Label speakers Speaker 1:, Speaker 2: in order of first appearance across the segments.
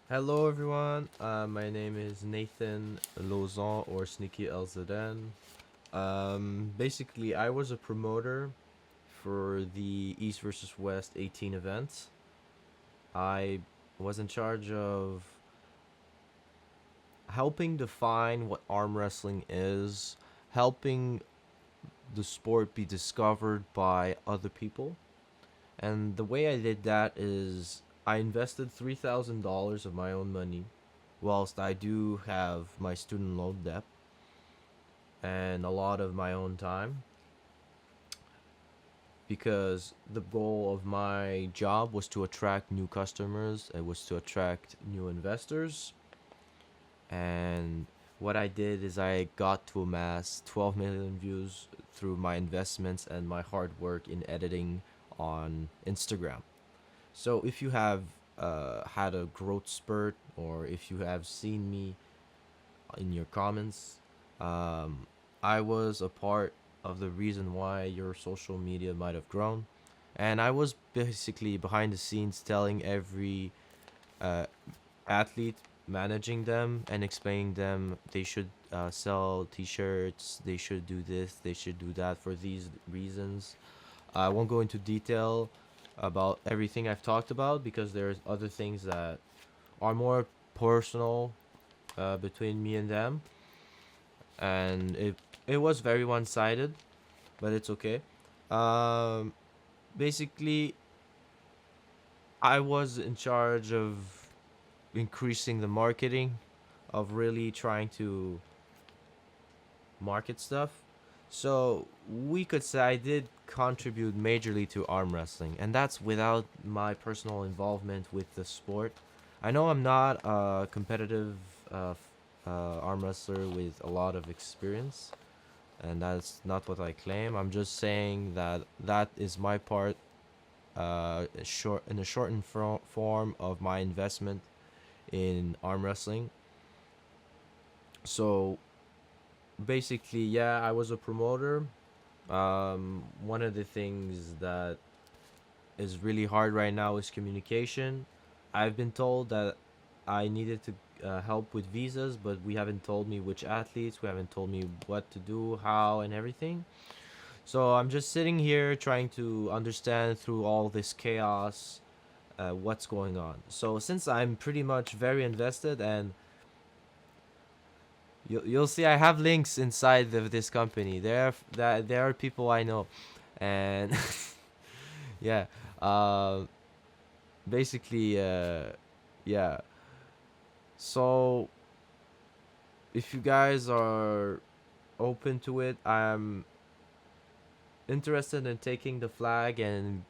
Speaker 1: Hello everyone, my name is Nathan Lozon or Snickylzn. Basically, I was a promoter for the East versus West 18 events. I was in charge of helping define what arm wrestling is, helping the sport be discovered by other people. And the way I did that is I invested $3,000 of my own money, whilst I do have my student loan debt and a lot of my own time, because the goal of my job was to attract new customers, it was to attract new investors. And what I did is I got to amass 12 million views through my investments and my hard work in editing on Instagram. So if you have had a growth spurt, or if you have seen me in your comments, um, I was a part of the reason why your social media might have grown. And I was basically behind the scenes telling every uh, athlete, managing them and explaining them they should sell t-shirts, they should do this, they should do that for these reasons. I won't go into detail about everything I've talked about, because there's other things that are more personal between me and them, and it was very one-sided, but it's okay. Um, Basically, I was in charge of increasing the marketing, of really trying to market stuff. So we could say I did contribute majorly to arm wrestling, and that's without my personal involvement with the sport. I know I'm not a competitive arm wrestler with a lot of experience, and that's not what I claim. I'm just saying that that is my part, short in a shortened form of my investment in arm wrestling. So basically, yeah, I was a promoter. One of the things that is really hard right now is communication. I've been told that I needed to help with visas, but we haven't told me which athletes, we haven't told me what to do, how, and everything. So I'm just sitting here trying to understand through all this chaos what's going on. So since I'm pretty much very invested, and you'll see I have links inside of this company. There are people I know, and yeah, uh, basically, yeah. So if you guys are open to it, I'm interested in taking the flag and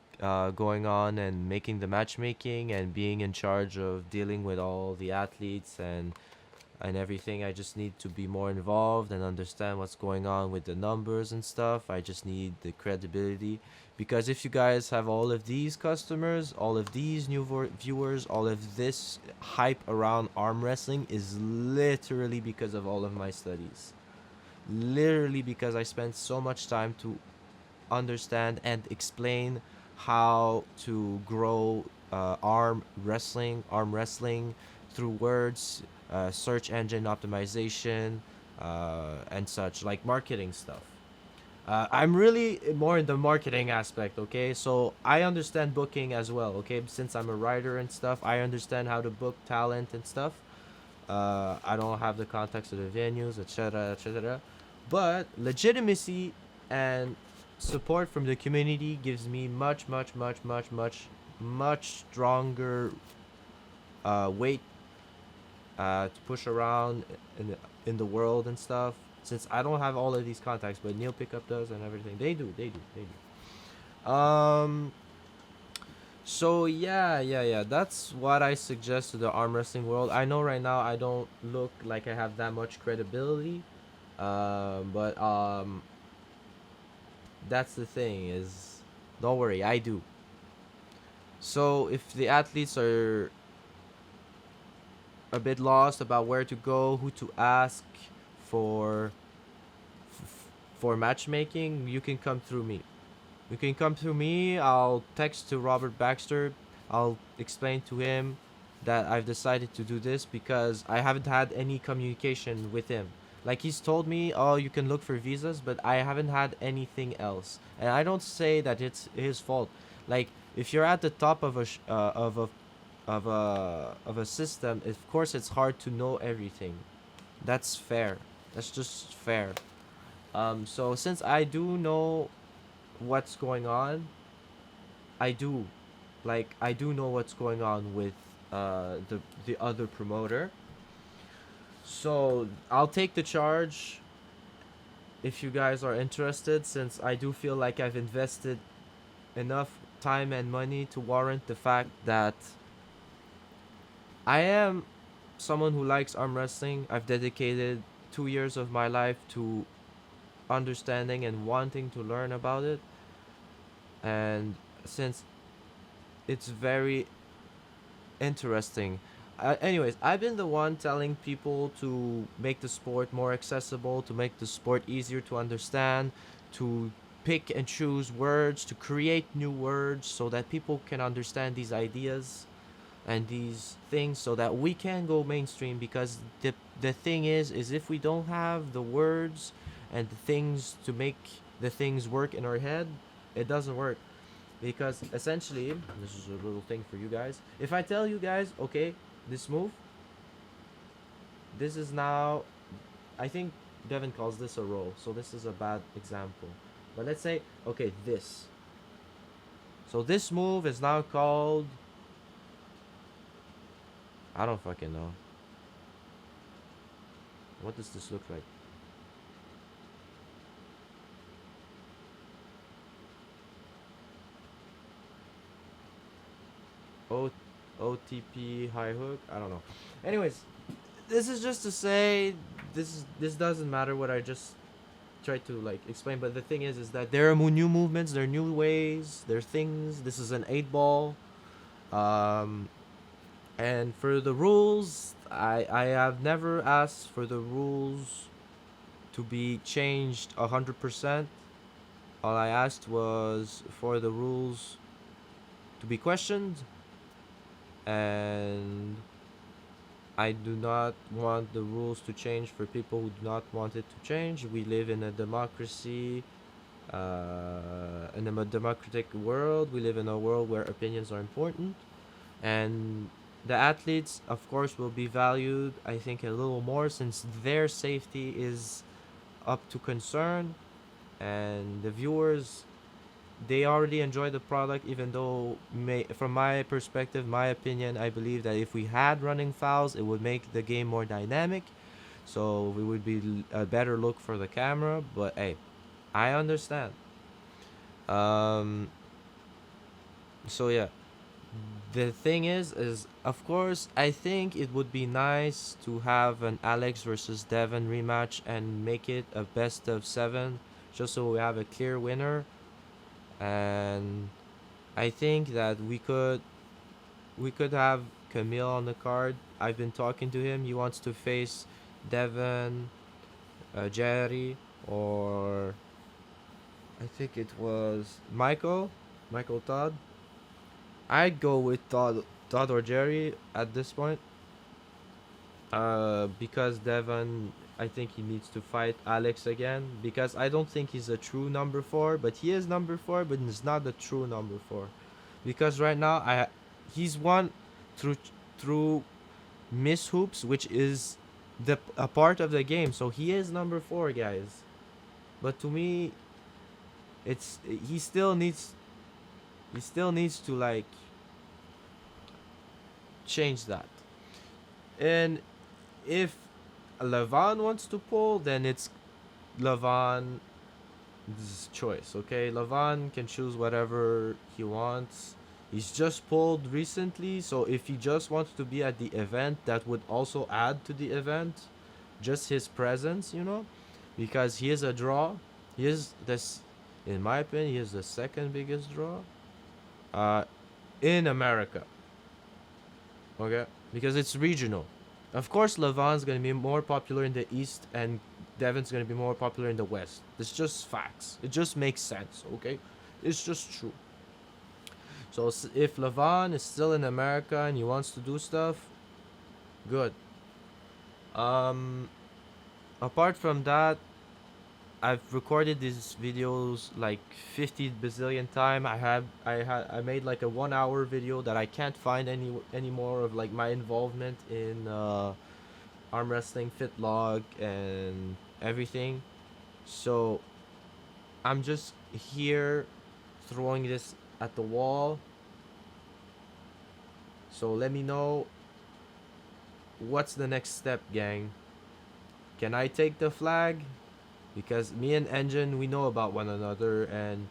Speaker 1: going on and making the matchmaking and being in charge of dealing with all the athletes and everything. I just need to be more involved and understand what's going on with the numbers and stuff. I just need the credibility, because if you guys have all of these customers, all of these new viewers, all of this hype around arm wrestling is literally because of all of my studies. Literally because I spent so much time to understand and explain how to grow arm wrestling through words, search engine optimization, and such, like marketing stuff. I'm really more in the marketing aspect, okay? So I understand booking as well, okay? Since I'm a writer and stuff, I understand how to book talent and stuff. I don't have the context of the venues, etc., etc. But legitimacy and support from the community gives me much, much, much, much, much, much stronger weight to push around in the world and stuff. Since I don't have all of these contacts, but Neil Pickup does and everything. They do. So yeah. That's what I suggest to the arm wrestling world. I know right now I don't look like I have that much credibility, but that's the thing is, don't worry, I do. So if the athletes are a bit lost about where to go, who to ask for for matchmaking, you can come through me. You can come through me. I'll text to Robert Baxter. I'll explain to him that I've decided to do this because I haven't had any communication with him. Like he's told me, oh, you can look for visas, but I haven't had anything else. And I don't say that it's his fault. Like if you're at the top of a system, of course it's hard to know everything. That's fair. That's just fair. So since I do know what's going on, I do, I do know what's going on with the other promoter. So I'll take the charge if you guys are interested, since I do feel like I've invested enough time and money to warrant the fact that I am someone who likes arm wrestling. I've dedicated 2 years of my life to understanding and wanting to learn about it. And since it's very interesting. Anyways, I've been the one telling people to make the sport more accessible, to make the sport easier to understand, to pick and choose words, to create new words so that people can understand these ideas and these things so that we can go mainstream. Because the thing is if we don't have the words and the things to make the things work in our head, it doesn't work. Because essentially, this is a little thing for you guys. If I tell you guys, okay, this move, this is now, I think Devin calls this a roll, so this is a bad example. But let's say, okay, this. So this move is now called, I don't fucking know. What does this look like? O OTP high hook. I don't know. Anyways, this is just to say this doesn't matter what I just tried to like explain. But the thing is that there are new movements, there are new ways, there are things. This is an 8 ball. Um, and for the rules, I have never asked for the rules to be changed 100%. All I asked was for the rules to be questioned, and I do not want the rules to change for people who do not want it to change. We live in a democracy, in a democratic world. We live in a world where opinions are important, and the athletes, of course, will be valued. I think a little more since their safety is up to concern, and the viewers, they already enjoy the product, even though from my perspective, my opinion, I believe that if we had running fouls, it would make the game more dynamic, so we would be a better look for the camera. But hey, I understand. um so yeah, the thing is of course I think it would be nice to have an Alex versus Devon rematch and make it a best of 7, just so we have a clear winner. And I think that we could have Camille on the card. I've been talking to him. He wants to face Devon, Jerry, or I think it was Michael Todd. I'd go with Todd or Jerry at this point. Because Devon, I think he needs to fight Alex again, because I don't think he's a true number 4, but he is number 4, but he's not the true number 4. Because right now he's won through through miss hoops, which is the a part of the game. So he is number 4, guys. But to me, it's he still needs to like change that. And if Levon wants to pull, then it's Levon's choice. Okay, Levon can choose whatever he wants. He's just pulled recently, so if he just wants to be at the event, that would also add to the event. Just his presence, because he is a draw. He is this, in my opinion, he is the second biggest draw, uh, in America. Okay, because it's regional. Of course, Levon's gonna be more popular in the east, and Devon's gonna be more popular in the west. It's just facts. It just makes sense. Okay, it's just true. So if Levon is still in America and he wants to do stuff, good. Um, Apart from that, I've recorded these videos like 50 bazillion time. I made like a 1 hour video that I can't find any more of like my involvement in arm wrestling, fit log, and everything. So I'm just here throwing this at the wall. So let me know what's the next step, gang. Can I take the flag? Because me and Engine, we know about one another, and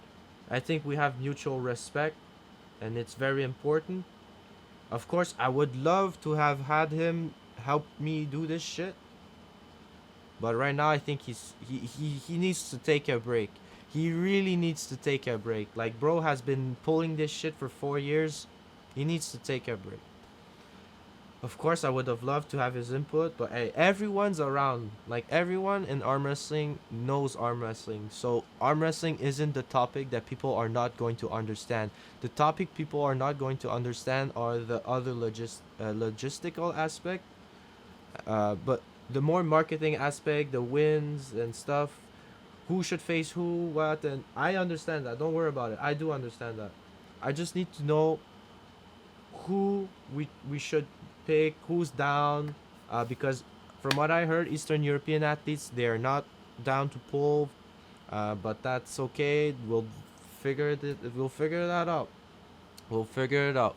Speaker 1: I think we have mutual respect, and it's very important. Of course, I would love to have had him help me do this shit, but right now I think he needs to take a break. He really needs to take a break. Like, bro has been pulling this shit for 4 years. He needs to take a break. Of course, I would have loved to have his input, but hey, everyone's around. Like, everyone in arm wrestling knows arm wrestling. So, arm wrestling isn't the topic that people are not going to understand. The topic people are not going to understand are the other logistical aspect. But the more marketing aspect, the wins and stuff, who should face who, what, and I understand that. Don't worry about it. I do understand that. I just need to know who we should pick, who's down, because from what I heard, Eastern European athletes, they are not down to pull, but that's okay. We'll figure that out. We'll figure it out.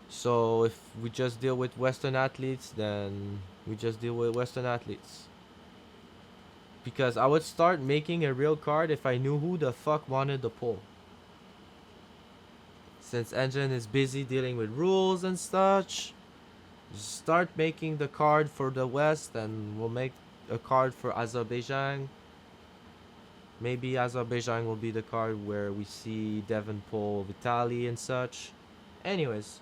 Speaker 1: So if we just deal with Western athletes, then we just deal with Western athletes. Because I would start making a real card if I knew who the fuck wanted the pull. Since Engine is busy dealing with rules and such, start making the card for the West, and we'll make a card for Azerbaijan. Maybe Azerbaijan will be the card where we see Devon pull Vitali and such. Anyways,